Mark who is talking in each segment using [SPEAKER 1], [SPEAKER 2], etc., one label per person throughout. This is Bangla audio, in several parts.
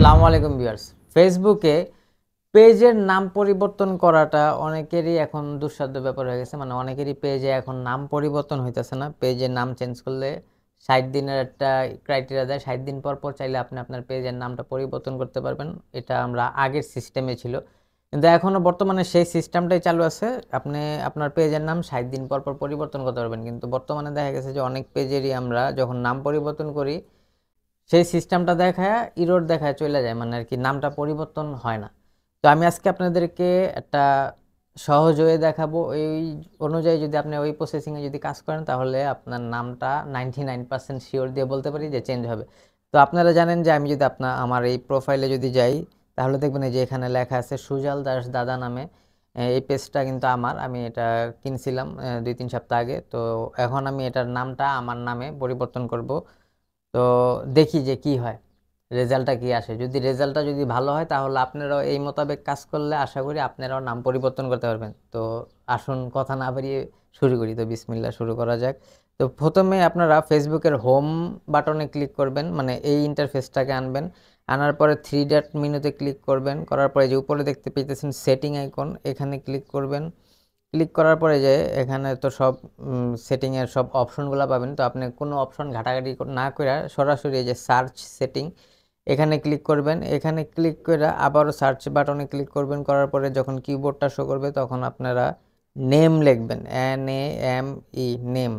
[SPEAKER 1] আসসালামু আলাইকুম ভিউয়ার্স। ফেসবুকে পেজের নাম পরিবর্তন করাটা অনেকেরই এখন দুঃসাধ্য ব্যাপার হয়ে গেছে। মানে অনেকেরই পেজে এখন নাম পরিবর্তন হইতেছে না। পেজের নাম চেঞ্জ করলে 60 দিনের একটা ক্রাইটেরিয়া দেয়। 60 দিন পর পর চাইলে আপনি আপনার পেজের নামটা পরিবর্তন করতে পারবেন। এটা আমরা আগের সিস্টেমে ছিল, কিন্তু এখনও বর্তমানে সেই সিস্টেমটাই চালু আছে। আপনি আপনার পেজের নাম 60 দিন পর পর পরিবর্তন করতে পারবেন, কিন্তু বর্তমানে দেখা গেছে যে অনেক পেজেরই আমরা যখন নাম পরিবর্তন করি সেই সিস্টেমটা দেখায় ইরর দেখায় চলে যায়, মানে আর কি নামটা পরিবর্তন হয় না। তো আমি আজকে আপনাদেরকে একটা সহজ ওয়ে দেখাবো। এই অনুযায়ী যদি আপনি ওই প্রসেসিংয়ে যদি কাজ করেন তাহলে আপনার নামটা 99% শিওর দিয়ে বলতে পারি যে চেঞ্জ হবে। তো আপনারা জানেন যে আমি যদি আমার এই প্রোফাইলে যদি যাই তাহলে দেখবেন এই যে এখানে লেখা আছে সুজল দাস দাদা নামে। এই পেজটা কিন্তু আমি এটা কিনছিলাম 2-3 সপ্তাহ আগে। তো এখন আমি এটার নামটা আমার নামে পরিবর্তন করব। তো দেখি যে কি হয়, রেজাল্টটা কি আসে। যদি রেজাল্টটা যদি ভালো হয় তাহলে আপনারাও এই মোতাবেক কাজ করলে আশা করি আপনারাও নাম পরিবর্তন করতে পারবেন। তো আসুন কথা না বাড়িয়ে শুরু করি। তো বিসমিল্লাহ শুরু করা যাক। তো প্রথমে আপনারা ফেসবুকের হোম বাটনে ক্লিক করবেন, মানে এই ইন্টারফেসটাকে আনবেন। আনার পরে 3 ডট মেনুতে ক্লিক করবেন। করার পরে যে উপরে দেখতে পেতেছেন সেটিং আইকন, এখানে ক্লিক করবেন। ক্লিক করার পরে যে এখানে তো সব সেটিংয়ের সব অপশনগুলো পাবেন। তো আপনি কোনো অপশন ঘাটাঘাটি না করে সরাসরি এই যে সার্চ সেটিং এখানে ক্লিক করবেন। এখানে ক্লিক করে আবারও সার্চ বাটনে ক্লিক করবেন। করার পরে যখন কিবোর্ডটা শো করবে তখন আপনারা নেম লিখবেন, NAME নেম।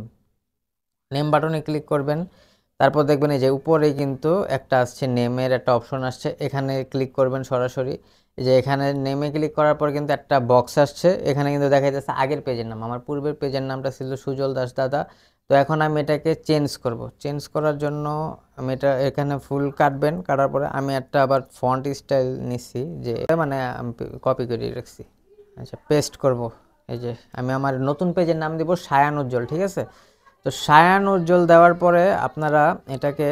[SPEAKER 1] নেম বাটনে ক্লিক করবেন। তারপর দেখবেন এই যে উপরেই কিন্তু একটা আসছে নেমের একটা অপশন আসছে, এখানে ক্লিক করবেন সরাসরি। এই যে এখানে নেমে ক্লিক করার পর কিন্তু একটা বক্স আসছে, এখানে কিন্তু দেখা যাচ্ছে আগের পেজের নাম। আমার পূর্বের পেজের নামটা ছিল সুজল দাস দাদা। তো এখন আমি এটাকে চেঞ্জ করব। চেঞ্জ করার জন্য আমি এটা এখানে ফুল কাটবেন। কাটার পরে আমি একটা আবার ফন্ট স্টাইল নিচ্ছি, যে মানে আমি কপি করে রাখছি। আচ্ছা, পেস্ট করব। এই যে আমি আমার নতুন পেজের নাম দিব সায়ান উজ্জ্বল, ঠিক আছে। তো সায়ান উজ্জ্বল দেওয়ার পরে আপনারা এটাকে,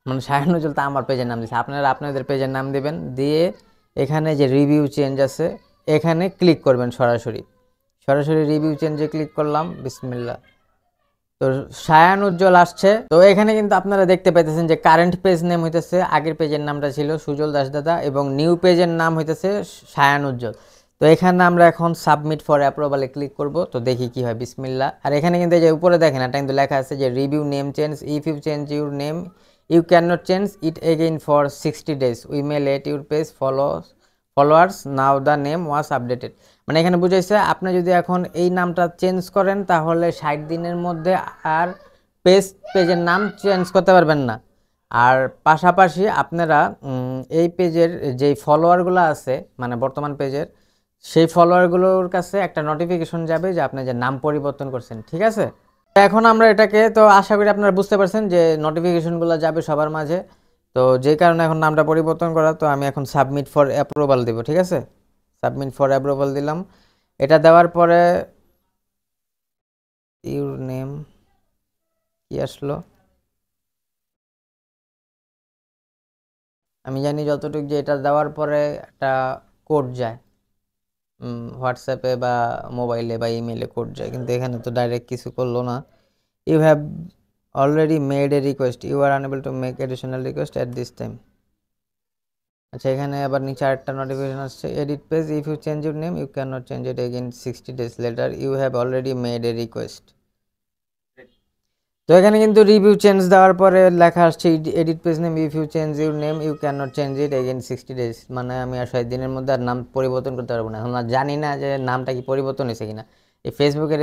[SPEAKER 1] মানে সায়ান উজ্জ্বল তো আমার পেজের নাম দিচ্ছে, আপনারা আপনাদের পেজের নাম দিবেন। দিয়ে এখানে যে রিভিউ চেঞ্জ আছে এখানে ক্লিক করবেন। সরাসরি রিভিউ চেঞ্জে ক্লিক করলাম, বিসমিল্লাহ। তো সায়ান উজ্জ্বল আসছে। তো এখানে কিন্তু আপনারা দেখতে পাইতেছেন যে কারেন্ট পেজ নেম হইতেছে, আগের পেজের নামটা ছিল সুজল দাস দাদা এবং নিউ পেজের নাম হইতেছে সায়ান উজ্জ্বল। তো এখানে আমরা এখন সাবমিট ফর অ্যাপ্রুভালে ক্লিক করব। তো দেখি কি হয়, বিসমিল্লাহ। আর এখানে কিন্তু যে উপরে দেখেন এটা কিন্তু লেখা আছে যে review name change, if you change your name you can not change it again for 60 days, we may let your page followers know the name was updated. মানে এখানে বুঝাইছে আপনি যদি এখন এই নামটা চেঞ্জ করেন তাহলে 60 দিনের মধ্যে আর পেজের নাম চেঞ্জ করতে পারবেন না। আর পাশাপাশি আপনারা এই পেজের যেই ফলোয়ারগুলো আছে, মানে বর্তমান পেজের সেই ফলোয়ারগুলোর কাছে একটা নোটিফিকেশন যাবে যে আপনি যে নাম পরিবর্তন করছেন, ঠিক আছে। এখন আমরা এটাকে, তো আশা করি আপনারা বুঝতে পারছেন যে নোটিফিকেশনগুলো যাবে সবার মাঝে। তো যেই কারণে এখন নামটা পরিবর্তন করা, তো আমি এখন সাবমিট ফর অ্যাপ্রুভাল দেব, ঠিক আছে। সাবমিট ফর অ্যাপ্রুভাল দিলাম। এটা দেওয়ার পরে ইউর নেম কি আসলো আমি জানি যতটুকু, যে এটা দেওয়ার পরে একটা কোড যায় হোয়াটসঅ্যাপে বা মোবাইলে বা ইমেলে কোড যায়, কিন্তু এখানে তো ডাইরেক্ট কিছু করলো না। You have already made a request, you are unable to make additional request at this time. আচ্ছা, এখানে আবার নিচে আরেকটা নোটিফিকেশন আসছে, edit page, if you change your name you can not change it again 60 days later, you have already made a request. তো এখানে কিন্তু রিভিউ চেঞ্জ দেওয়ার পরে লেখা আসছে edit page name, if you change your name you can not change it again 60 days। মানে আমি আর 60 দিনের মধ্যে আর নাম পরিবর্তন করতে পারবো না। এখন আর জানি না যে নামটা কি পরিবর্তন হয়েছে কিনা। এই ফেসবুকের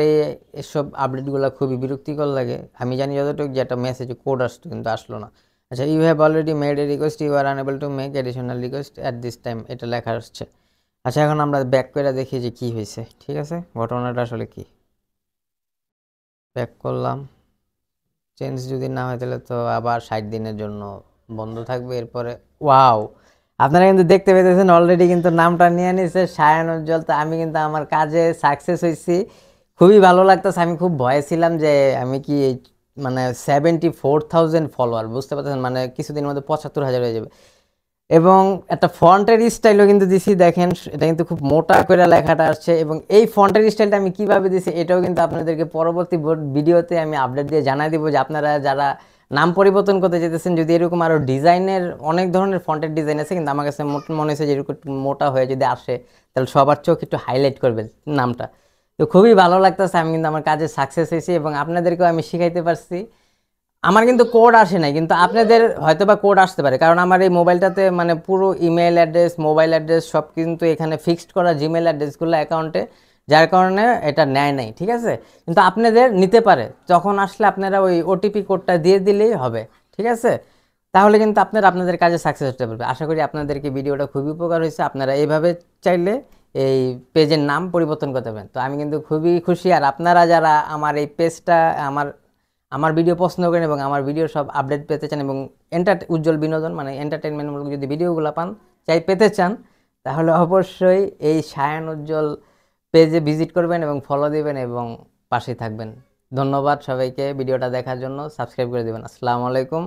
[SPEAKER 1] এসব আপডেটগুলো খুবই বিরক্তিকর লাগে। আমি জানি যতটুকু যে একটা মেসেজ কোড আসতো, কিন্তু আসলো না। আচ্ছা, you have already made a request, you are unable to make additional request at this time, এটা লেখা আসছে। আচ্ছা, এখন আমরা ব্যাক করে দেখি যে কি হয়েছে, ঠিক আছে, ঘটনাটা আসলে কি। ব্যাক করলাম। চেঞ্জ যদি না হয় তাহলে তো আবার 60 দিনের জন্য বন্ধ থাকবে। এরপরে ওয়াও, আপনারা কিন্তু দেখতে পেতেছেন অলরেডি কিন্তু নামটা নিয়ে নিছে সায়ান উজ্জ্বল। তো আমি কিন্তু আমার কাজে সাকসেস হয়েছি, খুবই ভালো লাগতেছে। আমি খুব ভয়ে ছিলাম যে আমি কি মানে 74,000 ফলোয়ার, বুঝতে পারতেছেন, মানে কিছুদিনের মধ্যে 75,000 হয়ে যাবে। এবং একটা ফন্টের স্টাইলও কিন্তু দিছি, দেখেন এটা কিন্তু খুব মোটা করে লেখাটা আসছে। এবং এই ফন্টের স্টাইলটা আমি কিভাবে দিছি এটাও কিন্তু আপনাদেরকে পরবর্তী ভিডিওতে আমি আপডেট দিয়ে জানাই দিব, যে আপনারা যারা নাম পরিবর্তন করতে যেতেছেন, যদি এরকম আরও ডিজাইনের অনেক ধরনের ফন্টের ডিজাইন আছে, কিন্তু আমার কাছে মনে হয়েছে যে এরকম একটু মোটা হয়ে যদি আসে তাহলে সবার চোখ একটু হাইলাইট করবে নামটা। তো খুবই ভালো লাগতেছে, আমি কিন্তু আমার কাজে সাকসেস হয়েছি এবং আপনাদেরকেও আমি শিখাইতে পারছি। আমার কিন্তু কোড আসে নাই, কিন্তু আপনাদের হয়তো বা কোড আসতে পারে, কারণ আমার এই মোবাইলটাতে মানে পুরো ইমেল অ্যাড্রেস, মোবাইল অ্যাড্রেস সব কিন্তু এখানে ফিক্সড করা, জিমেল অ্যাড্রেসগুলো অ্যাকাউন্টে, যার কারণে এটা নেয় নাই, ঠিক আছে। কিন্তু আপনাদের নিতে পারে, যখন আসলে আপনারা ওই ওটিপি কোডটা দিয়ে দিলেই হবে, ঠিক আছে। তাহলে কিন্তু আপনারা আপনাদের কাজে সাকসেস হতে পারবে। আশা করি আপনাদেরকে ভিডিওটা খুবই উপকার হয়েছে। আপনারা এইভাবে চাইলে এই পেজের নাম পরিবর্তন করতে পারেন। তো আমি কিন্তু খুবই খুশি, আর আপনারা যারা আমার এই পেজটা আমার আমার ভিডিও পছন্দ করেন এবং আমার ভিডিও সব আপডেট পেতে চান এবং উজ্জ্বল বিনোদন মানে এন্টারটেনমেন্টমূলক যদি ভিডিওগুলো পান পেতে চান, তাহলে অবশ্যই এই সায়ান উজ্জ্বল পেজে ভিজিট করবেন এবং ফলো দিবেন এবং পাশে থাকবেন। ধন্যবাদ সবাইকে ভিডিওটা দেখার জন্য, সাবস্ক্রাইব করে দেবেন। আসসালামু আলাইকুম।